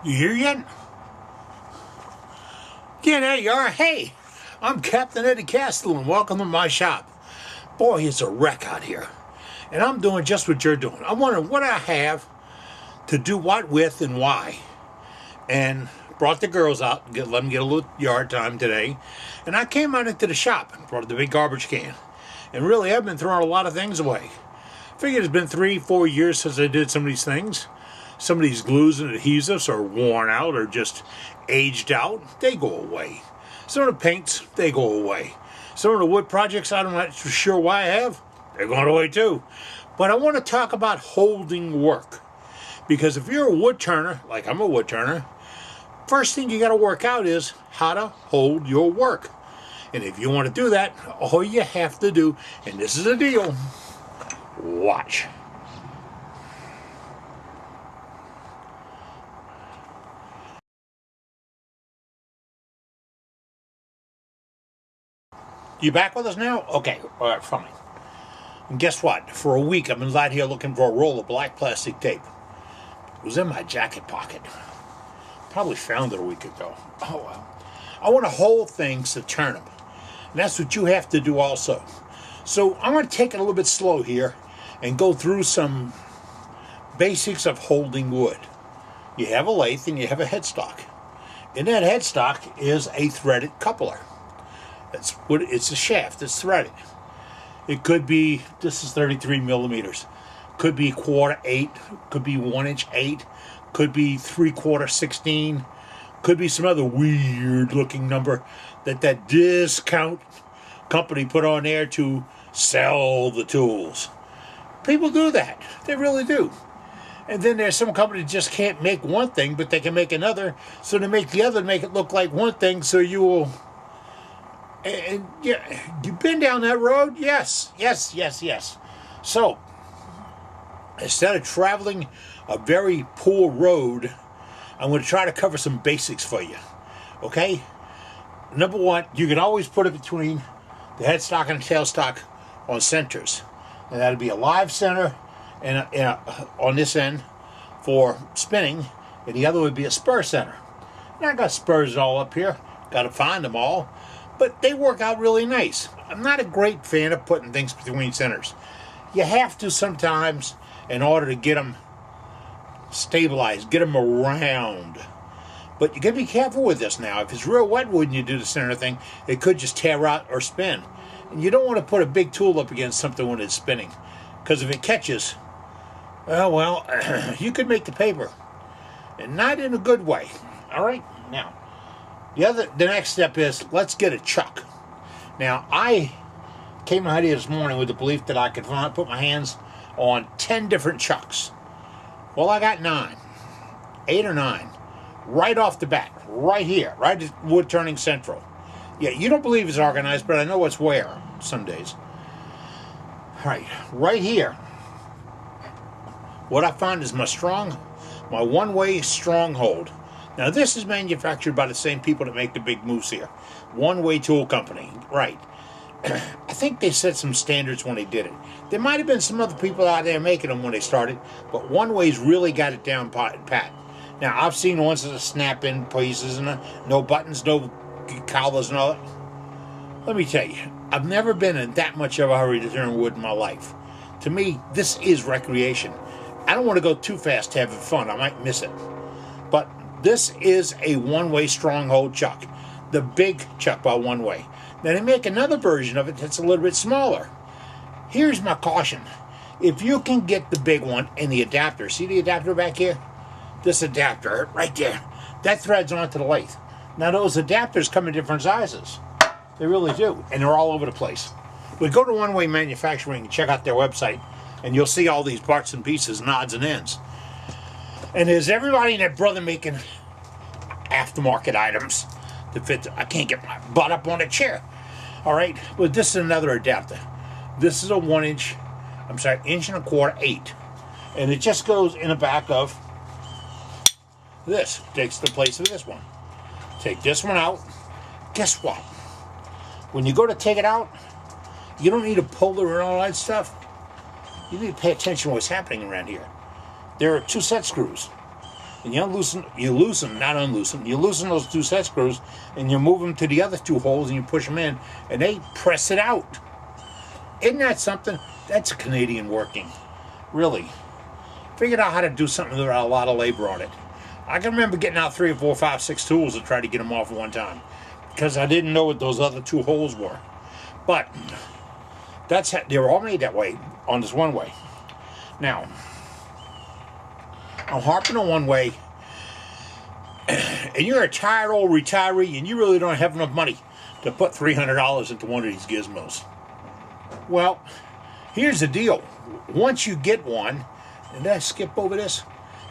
You here yet? Yeah, there you are. Hey, I'm Captain Eddie Castle, and welcome to my shop. Boy, it's a wreck out here. And I'm doing just what you're doing. I'm wondering what I have to do what with and why. And brought the girls out, let them get a little yard time today. And I came out into the shop and brought the big garbage can. And really, I've been throwing a lot of things away. Figured it's been 3-4 years since I did some of these things. Some of these glues and adhesives are worn out or just aged out. They go away. Some of the paints, they go away. Some of the wood projects, I'm not sure why I have. They're going away too. But I want to talk about holding work. Because if you're a wood turner, like I'm a wood turner, first thing you got to work out is how to hold your work. And if you want to do that, all you have to do, and this is the deal, watch. You back with us now? Okay, all right, fine. And guess what? For a week, I've been out here looking for a roll of black plastic tape. It was in my jacket pocket. Probably found it a week ago. Oh, well. I want to hold things to turn them. And that's what you have to do also. So I'm going to take it a little bit slow here and go through some basics of holding wood. You have a lathe and you have a headstock. In that headstock is a threaded coupler. It's a shaft that's threaded. It could be, this is 33 millimeters. Could be 1/4 8, could be 1" 8, could be 3/4 16, could be some other weird looking number that discount company put on there to sell the tools. People do that. They really do. And then there's some companies just can't make one thing, but they can make another. So they make the other, make it look like one thing, so you will. And yeah, you've been down that road? Yes. So, instead of traveling a very poor road, I'm going to try to cover some basics for you. Okay? Number one, you can always put it between the headstock and the tailstock on centers. And that'll be a live center and on this end for spinning, and the other would be a spur center. Now I got spurs all up here. Got to find them all. But they work out really nice. I'm not a great fan of putting things between centers. You have to sometimes in order to get them stabilized, get them around. But you got to be careful with this now. If it's real wet wood and you do the center thing, it could just tear out or spin. And you don't want to put a big tool up against something when it's spinning. Because if it catches, oh well, you could make the paper. And not in a good way. All right? Now, the next step is, let's get a chuck. Now, I came out here this morning with the belief that I could put my hands on 10 different chucks. Well, I got 9. 8 or 9. Right off the bat. Right here. Right at Wood Turning Central. Yeah, you don't believe it's organized, but I know it's where some days. All right. Right here. What I found is my one-way stronghold. Now, this is manufactured by the same people that make the big moose here. One-Way Tool Company. Right. I think they set some standards when they did it. There might have been some other people out there making them when they started, but One-Way's really got it down pat. Now, I've seen ones that are snap-in pieces and no buttons, no collars and all that. Let me tell you, I've never been in that much of a hurry to turn wood in my life. To me, this is recreation. I don't want to go too fast to have fun. I might miss it. But this is a One-Way stronghold chuck. The big chuck by One-Way. Now they make another version of it that's a little bit smaller. Here's my caution. If you can get the big one and the adapter, see the adapter back here? This adapter right there, that threads onto the lathe. Now those adapters come in different sizes. They really do, and they're all over the place. We go to One-Way Manufacturing and check out their website, and you'll see all these parts and pieces and odds and ends. And there's everybody and their brother making aftermarket items to fit. I can't get my butt up on a chair. All right, but this is another adapter. This is a 1 inch, 1.25" 8. And it just goes in the back of this. Takes the place of this one. Take this one out. Guess what? When you go to take it out, you don't need a puller and all that stuff. You need to pay attention to what's happening around here. There are 2 set screws. and you loosen those two set screws, and you move them to the other two holes, and you push them in, and they press it out. Isn't that something? That's Canadian working, really. Figured out how to do something without a lot of labor on it. I can remember getting out 3 or 4, 5, 6 tools to try to get them off at one time, because I didn't know what those other two holes were. But they were all made that way on this one way. Now, I'm harping on one way, and you're a tired old retiree, and you really don't have enough money to put $300 into one of these gizmos. Well, here's the deal. Once you get one, and did I skip over this?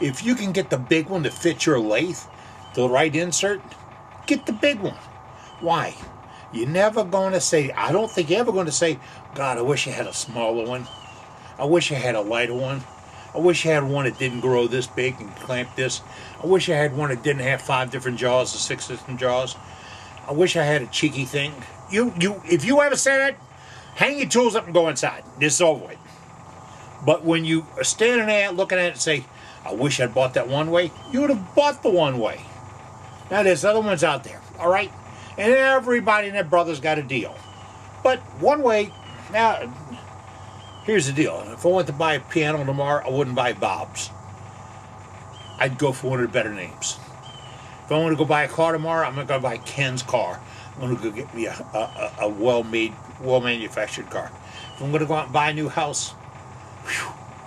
If you can get the big one to fit your lathe, the right insert, get the big one. Why? You're never going to say, I don't think you're ever going to say, God, I wish I had a smaller one. I wish I had a lighter one. I wish I had one that didn't grow this big and clamp this. I wish I had one that didn't have 5 different jaws or 6 different jaws. I wish I had a cheeky thing. If you ever say that, hang your tools up and go inside. This is over with. But when you are standing there looking at it and say, I wish I'd bought that one way, you would have bought the one way. Now there's other ones out there, all right? And everybody and their brother's got a deal. But one way, now, here's the deal. If I went to buy a piano tomorrow, I wouldn't buy Bob's. I'd go for one of the better names. If I want to go buy a car tomorrow, I'm not going to buy Ken's car. I'm going to go get me a well-made, well-manufactured car. If I'm going to go out and buy a new house,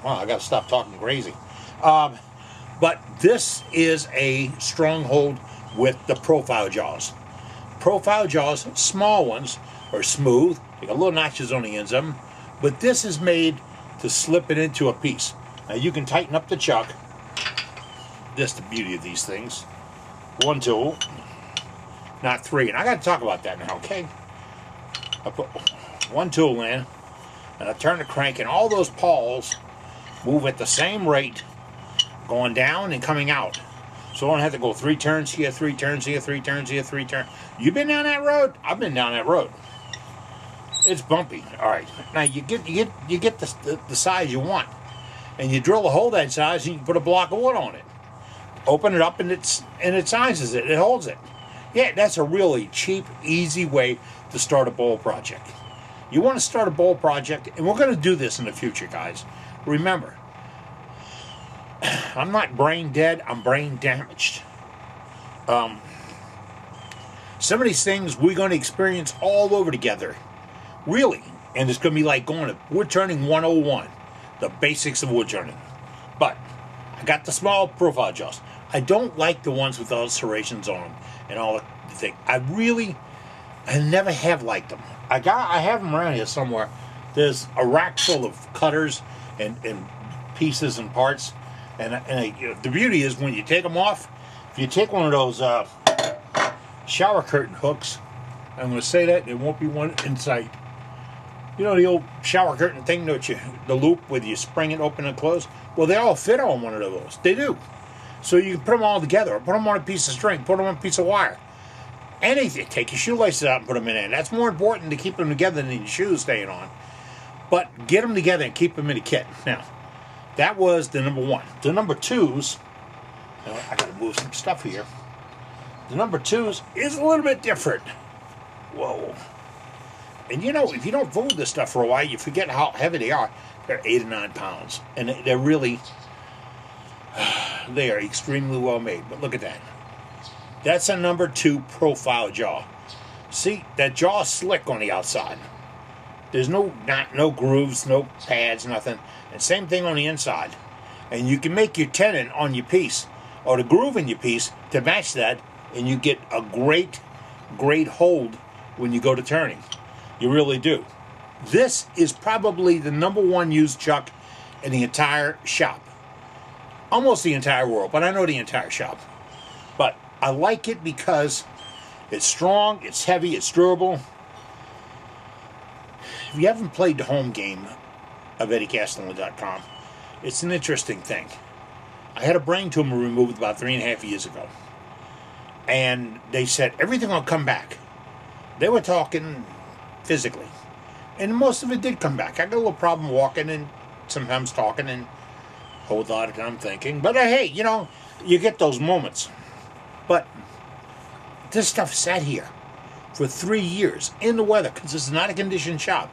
wow, I got to stop talking crazy. But this is a stronghold with the profile jaws. Profile jaws, small ones, are smooth. They got little notches on the ends of them. But this is made to slip it into a piece. Now you can tighten up the chuck. That's the beauty of these things. 1 tool, not 3. And I got to talk about that now, okay? I put 1 tool in, and I turn the crank, and all those pawls move at the same rate, going down and coming out. So I don't have to go 3 turns here, 3 turns here, 3 turns here, 3 turns. You been down that road? I've been down that road. It's bumpy. All right. Now you get the size you want, and you drill a hole that size, and you can put a block of wood on it. Open it up, and it sizes it. It holds it. Yeah, that's a really cheap, easy way to start a bowl project. You want to start a bowl project, and we're going to do this in the future, guys. Remember, I'm not brain dead, I'm brain damaged. Some of these things we're going to experience all over together. Really. And it's going to be like going to wood turning 101. The basics of wood turning. But I got the small profile jaws. I don't like the ones with all the serrations on them and all the thing. I never have liked them. I have them around here somewhere. There's a rack full of cutters and pieces and parts. And the beauty is when you take them off, if you take one of those shower curtain hooks, I'm going to say that, there won't be one in sight. You know the old shower curtain thing, don't you? The loop where you spring it open and close? Well, they all fit on one of those. They do. So you can put them all together. Put them on a piece of string. Put them on a piece of wire. Anything. Take your shoelaces out and put them in there. That's more important to keep them together than your shoes staying on. But get them together and keep them in a kit. Now, that was the number 1. The number 2s, now I got to move some stuff here. The number 2s is a little bit different. Whoa. And you know, if you don't fool this stuff for a while, you forget how heavy they are. They're 8 or 9 pounds. And they're really, they are extremely well made. But look at that. That's a number 2 profile jaw. See, that jaw is slick on the outside. There's no grooves, no pads, nothing. And same thing on the inside. And you can make your tenon on your piece, or the groove in your piece, to match that, and you get a great hold when you go to turning. You really do. This is probably the number 1 used chuck in the entire shop. Almost the entire world, but I know the entire shop. But I like it because it's strong, it's heavy, it's durable. If you haven't played the home game of EddieCastellan.com, it's an interesting thing. I had a brain tumor removed about 3.5 years ago. And they said everything will come back. They were talking physically. And most of it did come back. I got a little problem walking and sometimes talking and a whole lot of time thinking. But hey, you know, You get those moments. But this stuff sat here for 3 years in the weather, because this is not a conditioned shop.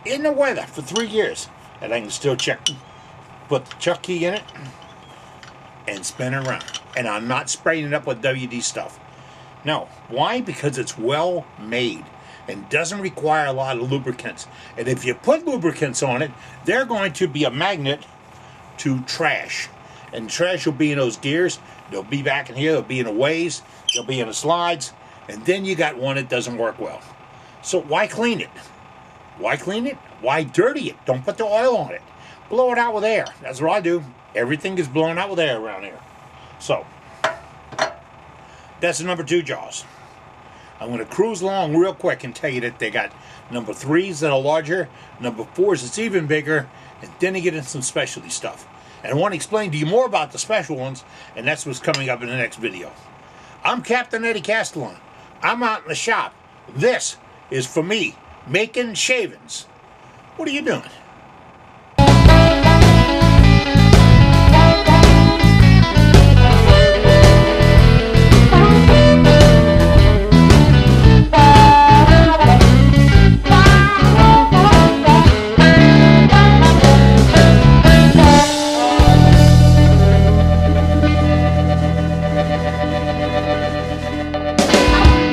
In the weather for 3 years. And I can still check, put the chuck key in it, and spin it around. And I'm not spraying it up with WD stuff. No. Why? Because it's well made and doesn't require a lot of lubricants. And if you put lubricants on it, they're going to be a magnet to trash. And trash will be in those gears. They'll be back in here. They'll be in the ways. They'll be in the slides. And then you got one that doesn't work well. So why clean it? Why clean it? Why dirty it? Don't put the oil on it. Blow it out with air. That's what I do. Everything is blown out with air around here. So, that's the number 2 jaws. I'm going to cruise along real quick and tell you that they got number 3s that are larger, number 4s that's even bigger, and then they get into some specialty stuff. And I want to explain to you more about the special ones, and that's what's coming up in the next video. I'm Captain Eddie Castellan. I'm out in the shop. This is for me, making shavings. What are you doing?